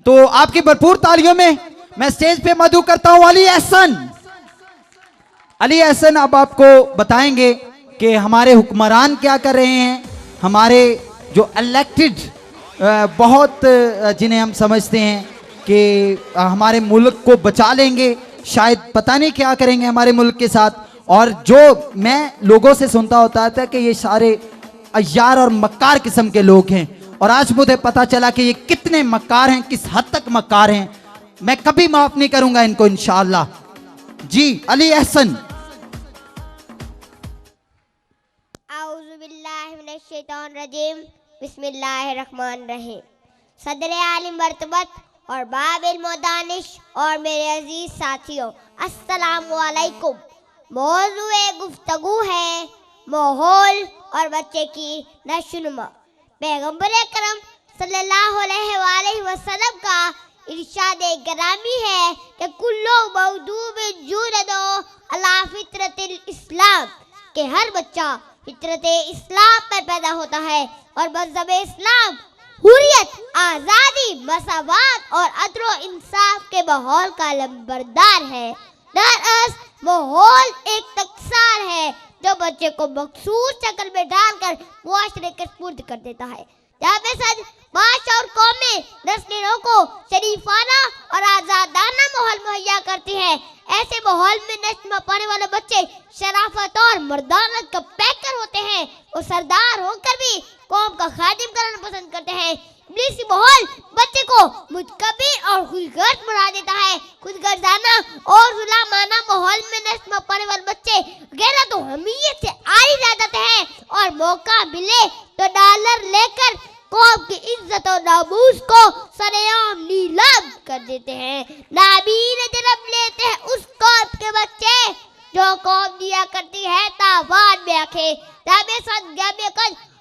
तो आपकी भरपूर तालियों में मैं स्टेज पे मधु करता हूं अली एहसन। अली एहसन अब आपको बताएंगे कि हमारे हुक्मरान क्या कर रहे हैं, हमारे जो इलेक्टेड बहुत जिन्हें हम समझते हैं कि हमारे मुल्क को बचा लेंगे, शायद पता नहीं क्या करेंगे हमारे मुल्क के साथ। और जो मैं लोगों से सुनता होता था कि ये सारे अय्यार और मक्कार किस्म के लोग हैं, और आज मुझे पता चला कि ये कितने मक्कार हैं, किस हद तक मक्कार हैं। मैं कभी माफ नहीं करूंगा इनको इंशाअल्लाह। जी अली एहसन। औज़ुबिल्लाहिमिनश्शैतानिर्रजीम, बिस्मिल्लाहिर्रहमानिर्रहीम। सदर आलिम मर्तबत और बाबिल मोदानिश और मेरे अजीज साथियों, अस्सलामु अलैकुम। मौज़ूए गुफ्तगू है माहौल और बच्चे की नशोनुमा। पैगंबर अकरम सल्लल्लाहु अलैहि वसल्लम का इरशाद गिरामी है कि कुल्लु मौलूदिन यूलदु अला फित्रतिल इस्लाम, कि हर बच्चा फितरत इस्लाम पर पैदा होता है और मज़हब इस्लाम हुर्रियत, आज़ादी, मसावात और अदल व इंसाफ के माहौल का लंबरदार है। दरअसल माहौल एक टकसाल है जो बच्चे को मखसूस शक्ल में डालकर मुआशरे के सुपुर्द कर देता है। जहाँ पे सज माश और कौमें नस्लों को शरीफाना और आज़ादाना माहौल मुहैया करती है, ऐसे माहौल में नस्ल पाने वाले बच्चे शराफत और मर्दानत का पैकर होते हैं। वो सरदार होकर भी कौम का खादिम करना पसंद करते हैं। इब्लीसी माहौल बच्चे को मुतकब्बिर और खुदगर्ज बना देता है। खुदगर्जाना और जुलामाना माहौल में नस्ल पाने वाले बच्चे गैरत और हमीयत से आरी रह जाते हैं और मौका मिले तो डॉलर लेकर कौम की इज्जत और नामूस को सरेआम नीलाम कर देते हैं। नाबीन जन्म लेते हैं उस कौम के बच्चे जो कौम दिया करती है तावान में आंखें।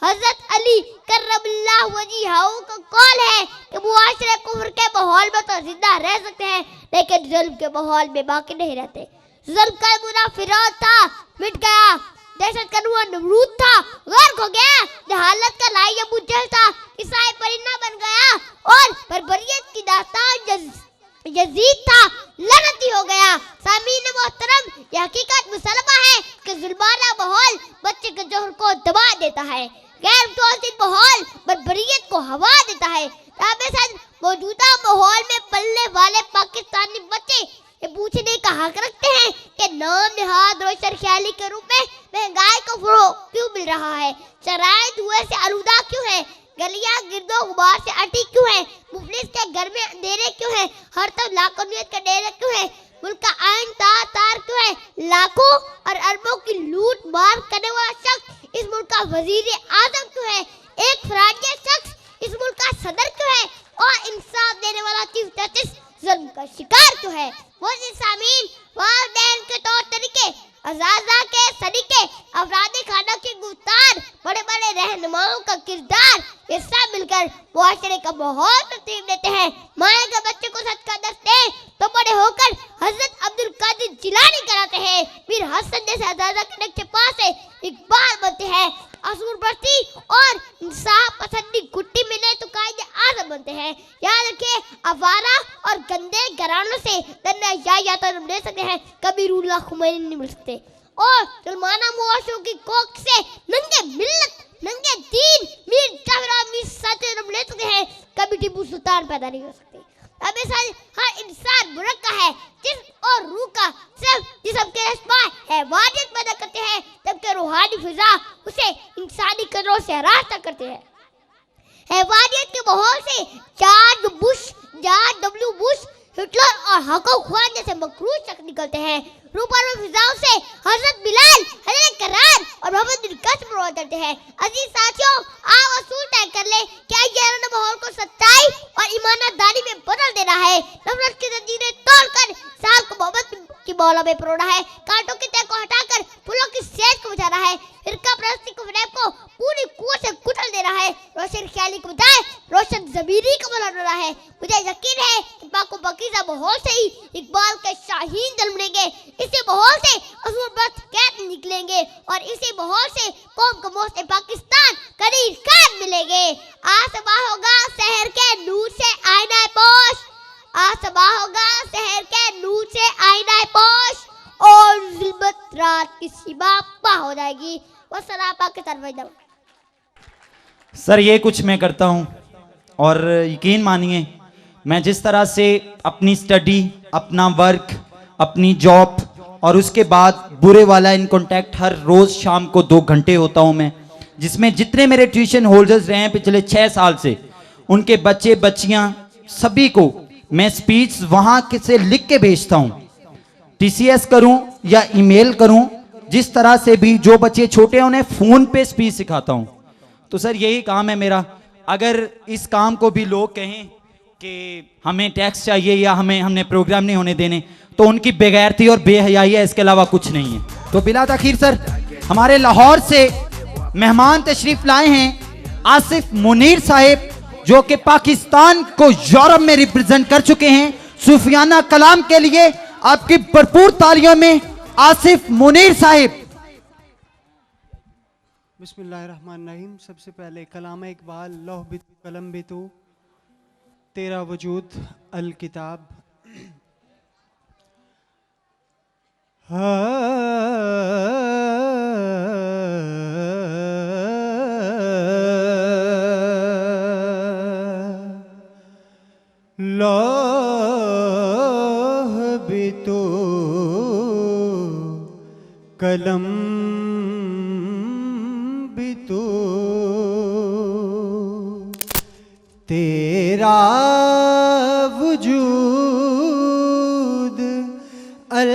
हजरत अली करमल्लाहु वजहहू का कौल है कि मुआशरे कुफ्र के माहौल में तो जिंदा रह सकते हैं, लेकिन जुल्म के माहौल में बाकी नहीं रहते। जुल्म का बुरा फिरौन था, मिट गया। दहशत का धुआं नमरूद था, गर्क हो गया। जहालत का लाई अबू जहल था, ईसाई परिंदा बन गया। और बर्बरियत की दास्तान यजीद था, लनती हो गया। सामीन मोहतरम, यह हकीकत मुसलमा है कि जुल्माना माहौल बच्चे के जोहर को दबा देता है, गैर मुतवाज़िन माहौल बर्बरियत को हवा देता है। मौजूदा माहौल में पलने वाले पाकिस्तानी बच्चे ये पूछने का हक रखते हैं कि नाम निहाद रोशन ख्याली के रूप में महंगाई को फरोग क्यों मिल रहा है, शराय धुएं से आलूदा क्यों है, गलियां गिरदो गुबार से अटी क्यों है, मुफलिस के घर में अंधेरे क्यों है, हर तरफ लाखोनियत के डेरे क्यों है, मुल्क का आइन तार तार क्यों है, लाखों और अरबों की लूट मार करने वाला शख्स इस मुल्क का वजीर आजम क्यों है, एक फराडिया शख्स इस मुल्क का सदर क्यों है, और इंसाफ देने वाला चीफ जस्टिस जुल्म का शिकार क्यों है। सामीन, वालिदैन के तौर तरीके, अज़ाज़ा के सलीके, अफरादी खाना की गुफ्तार, बड़े बड़े रहनुमाओं का किरदार, ये सब मिलकर मुआशरे का माहौल तरतीब देते हैं। माए के बच्चे को सच का दर्द दे तो बड़े होकर हजरत अब्दुल कादिर जिलानी कराते हैं, फिर हसन जैसे अज़ाज़ा के नक्शे पास से इकबाल बनते हैं, असूल बस्ती और इंसाफ पसंदी गुट्टी मिले तो कायदे आज़म बनते हैं। याद रखिए, अवारा और गंदे घरानों से दन्ना या तो हम ले सकते हैं, कभी रुल्ला खुमैनी नहीं मिल सकते। और जुल्माना मुआशरों की कोख से नंगे मिल्लत, नंगे दीन, मीर जाफर और मीर साथे हम ले सकते हैं, कभी टीपू सुल्तान पैदा नहीं हो सकते। अब हर इंसान मुरक्का है, जिस्म और रूह का, सिर्फ जिस्म के रस्मा है वाजिब पैदा करते हैं, जबकि रूहानी फिजा उसे इंसानी कदरों से रास्ता करते हैं। हैवानियत के माहौल से जॉर्ज डब्ल्यू बुश, हिटलर और हको खान जैसे मकरूज शख्स निकलते हैं। रूपारों फिजाओं से हजरत बिलाल, हजरत करार और मोहम्मद बिन कसम रोड करते हैं। अजीज साथियों, आप असूल तय कर ले, क्या ये माहौल को सच्चाई और ईमानदारी में बदल देना है, नफरत की जंजीरें तोड़कर साल को मोहब्बत की मौला में परोना है, कांटों की तह को हटाकर फूलों की सेज को बचाना है, फिरका परस्ती को फरेब को पूरी कुव्वत से कुचल देना है, रोशन ख्याली को बजाय रोशन ज़मीरी को बनाना है। मुझे यकीन है कि पाक व पाकीज़ा माहौल से ही इकबाल के शाहीन जन्म लेंगे, इसी माहौल से असूल बख्त कैद निकलेंगे और इसी माहौल से कौम को मोस्ट पाकिस्तान करीब कैद मिलेंगे। आसमां होगा शहर के नूर से आईना पोश, औलाद किसी बाप का हो जाएगी। वो सरापा के तरफ सर ये कुछ मैं करता हूँ और यकीन मानिए मैं जिस तरह से अपनी स्टडी, अपना वर्क, अपनी जॉब और उसके बाद बुरे वाला इन कांटेक्ट हर रोज़ शाम को 2 घंटे होता हूँ मैं, जिसमें जितने मेरे ट्यूशन होल्डर्स रहे हैं पिछले 6 साल से, उनके बच्चे बच्चियाँ सभी को मैं स्पीच वहाँ से लिख के भेजता हूँ। TCS करूँ या ईमेल करूँ, जिस तरह से भी जो बच्चे छोटे हैं उन्हें फ़ोन पे स्पीच सिखाता हूँ। तो सर यही काम है मेरा। अगर इस काम को भी लोग कहें कि हमें टैक्स चाहिए या हमने प्रोग्राम नहीं होने देने, तो उनकी बेगैरती और बेहयाई है, इसके अलावा कुछ नहीं है। तो बिला ताखीर सर हमारे लाहौर से मेहमान तशरीफ लाए हैं आसिफ मुनीर साहिब, जो कि पाकिस्तान को यूरोप में रिप्रेजेंट कर चुके हैं। सूफियाना कलाम के लिए आपकी भरपूर तालियों में आसिफ मुनीर साहिब। बिस्मिल्लाहिर्रहमानिर्रहीम। सबसे पहले कलाम इकबाल, लौह बित कलम बितू, तेरा वजूद अल किताब। लौह बितू कलम बितू, तेरा वजूद अल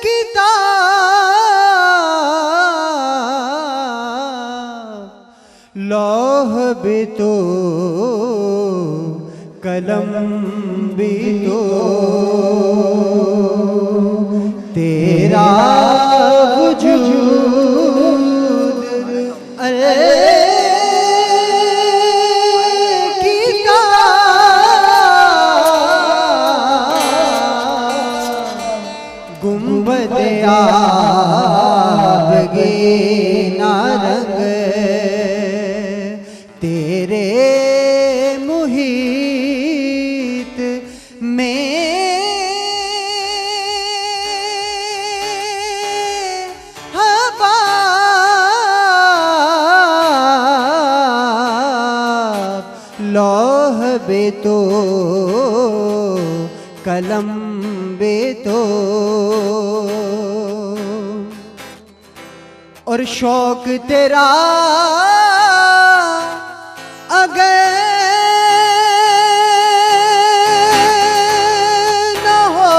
किताब। लौह बितू कलम बितू, तेरा वजूद अल किताब। गुंबद आबगे नारंग, तेरे मुहीत में हवा। लौह बेतो कलम बेतो, और शौक तेरा अगर न हो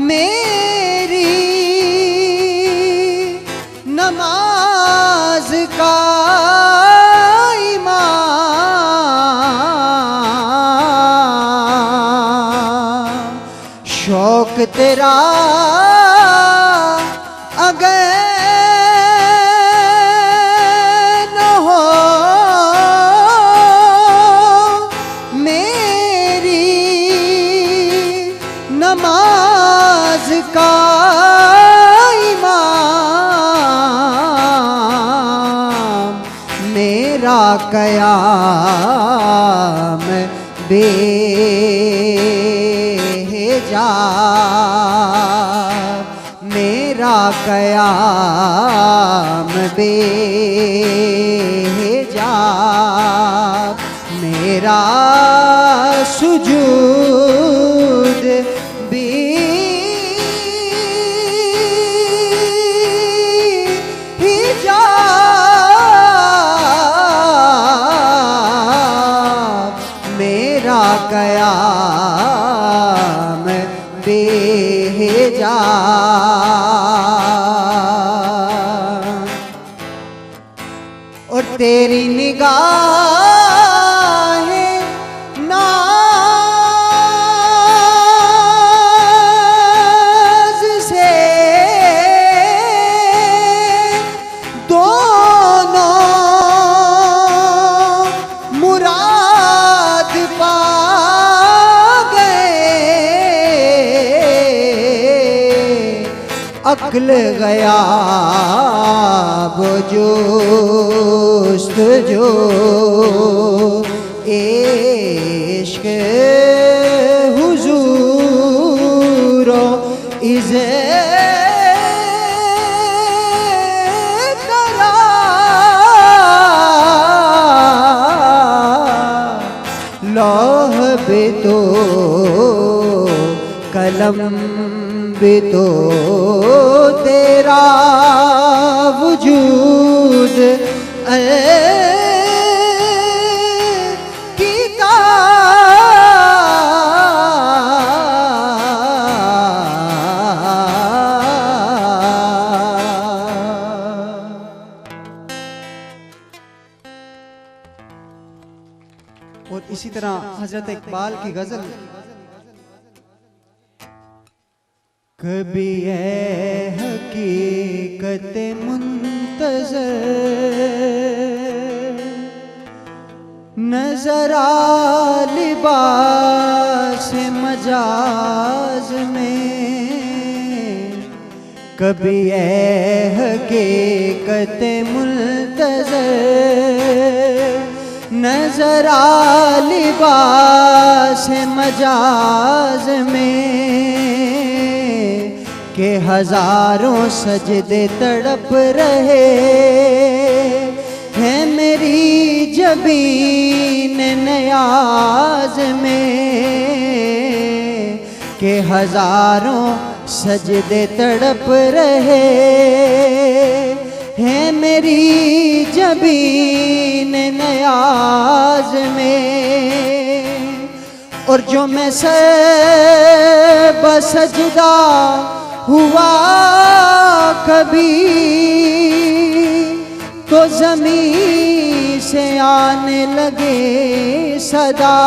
मेरी नमाज का इमाम। शौक तेरा अगर न हो मेरी नमाज का इमाम, मेरा कयाम बेहिजाब, मेरा कयाम बेहिजाब, मेरा सुजूद बेहिजाब, मेरा कयाम बेहिजाब। और तेरी निगाहें नाज से दोनों मुराद पा गए। अक्ल गया वो जोस्त जो इश्क इश्क हुजूरो इज़े करा लौह भी तो कलम भी तो तेरा वजूद और इसी तरह हजरत इकबाल की गजल, कभी है हकीकत मुंतज़र नजर आ लिबास मजाज में, कभी है हकीकत मुंतज़र नजर आ लिबास मजाज में, के हजारों सजदे तड़प रहे हैं मेरी जबीन नियाज में, के हजारों सजदे तड़प रहे हैं मेरी जबीन नियाज में। और जो मैं बसजदा हुआ कभी तो ज़मीं से आने लगे सदा,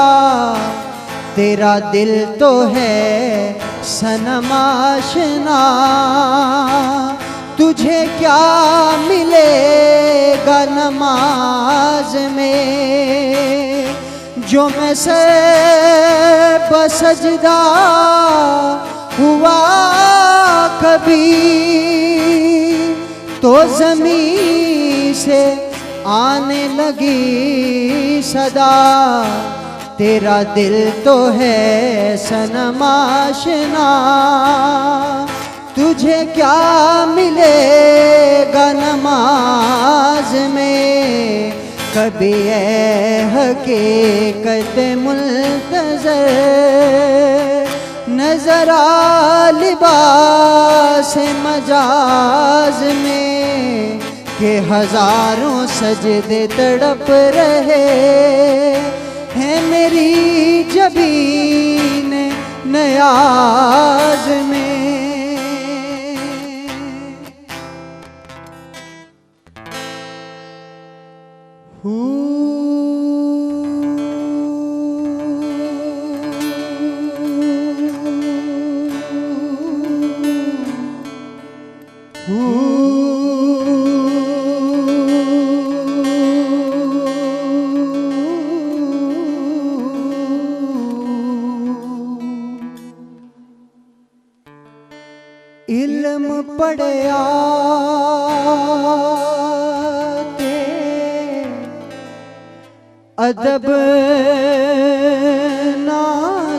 तेरा दिल तो है सनम आशना, तुझे क्या मिलेगा नमाज में। जो मैं बसजदा हुआ कभी तो ज़मीं से आने लगी सदा, तेरा दिल तो है सनम आशना, तुझे क्या मिलेगा नमाज में। कभी है हकीकत मुंतज़र नजर आ लिबास मजाज में, के हजारों सजदे तड़प रहे हैं मेरी जबीन नियाज में। इल्म पढ़या ते अदब ना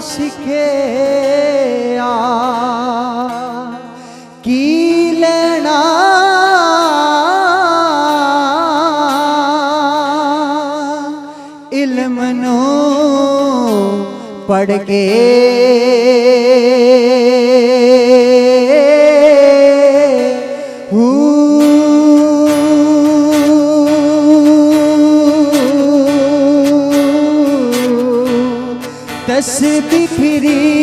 सीखे की लेना इल्म नो पढ़ के तस्बीह फिरी